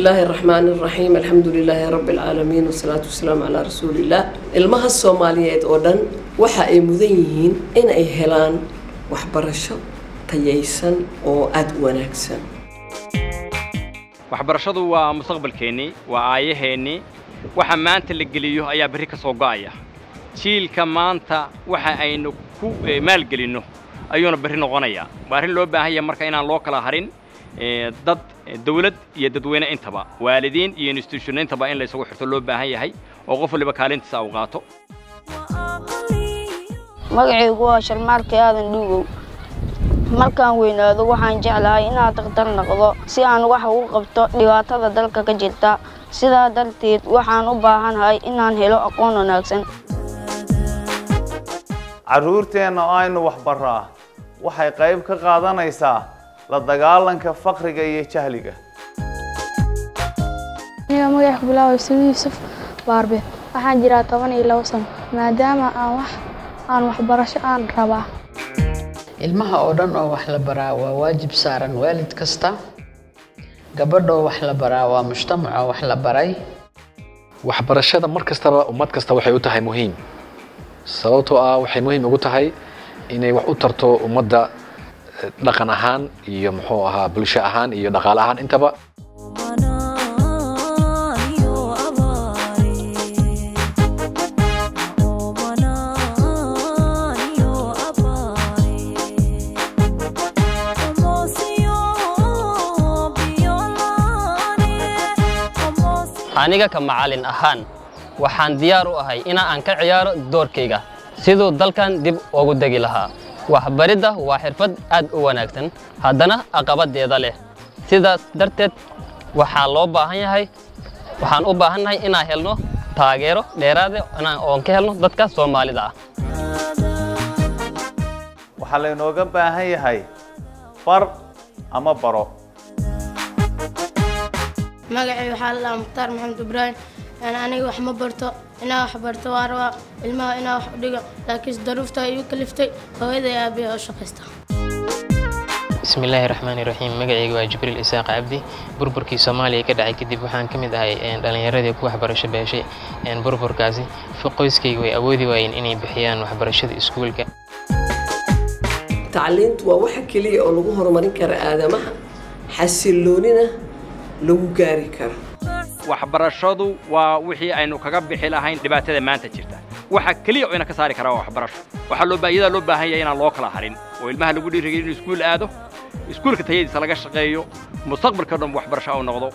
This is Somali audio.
الله الرحمن الرحيم الحمد لله رب العالمين والصلاة والسلام على رسول الله المها الصوماليات أودن waxa ay mudan yihiin in ay helaan waxbarasho tayaysan oo aad wanaagsan waxbarashadu waa mustaqbalkeeni waa aayaheeni waxa maanta la geliyo ayaa bari ka soo go'aya jiilka maanta waxa aynu ku maalgelino ayuuna bari noqonaya baarin loo baahan yahay marka inaan loo kala harin dad dawlad iyo dadweyne intaba waalidiin iyo institution intaba in la isugu xirto loo baahan yahay oo qof waliba kaalintiisa uu qaato magacaygu waa Sharmaarka Aadan Dhuugow markaan weynaado waxaan jeclahay inaan dhaqtar noqdo si aan wax ugu qabto dhibaatada dalka ka jirta sidaa darteed waxaan u baahanahay inaan helo aqoon wanaagsan caruurteena aynu wax baraa waxay qayb ka qaadanaysaa la dagaalanka faqriga iyo jahliga aniga magac ku bilaabay Yuusuf Baarbe waxaan jiraa 12 sano maadaama aan waxbarasho aan rabaa ilmaha oo dhan oo wax la baraa waa waajib saaran waalid kasta gabadho wax la baraa waa mujtamaca wax la baray waxbarashada markastaba ummad kasta waxay u tahay muhiim sababtoo ah waxay muhiim ugu tahay inay wax u tarto ummadda dhaqan ahaan iyo muxuu ahaa bulsho ahaan iyo dhaqaale ahaan intaba aniga ka macallin ahaan waxaan diyaar u ahay in aan ka ciyaaro doorkayga sidoo dalkan dib ugu dagi lahaa waxbaridda waa xirfad aad u wanaagsan haddana aqabadeeda leh sidaas darteed waxaan u baahannahay inaan helno taageero dheeraad ah oo ka helno dadka Soomaalida ah waxa la inooga baahan yahay far ama baro magacay waxa la Mukhtaar Maxamed Ibrahim aniga wax ma barto inaa wax barto waa rabaa ilmaha inaa wax dhigo laakiin daruufta ay kaliftay hooyaday aabiyo oo shaqaysta bismillaahir rahmaanir rahiim magacaygu waa Jibriil Isaaq Abdi burburkii Soomaaliya ka dhacay kadib waxaan kamid ahay dhalinyaradii ku waxbarasho beeshay burburkaasi qoyskaygu way awoodi waayeen inay bixiyaan waxbarashada iskuulka tacliintu waa waxa kaliya oo lagu horumarin karo aadamaha xasiloonina lagu gaari karo waxbarashadu waa wixii aynu kaga bixi lahayn dhibaatada maanta jirta waxa kaliya oo ina ka saari kara waxbarasho waxa loo baahan yahay inaan loo kala harin oo ilmaha lagu dhiirigeeyo inuu iskuul aado iskuulka tayadiisa laga shaqeeyo mustaqbalka dhan waxbarasho uu noqdo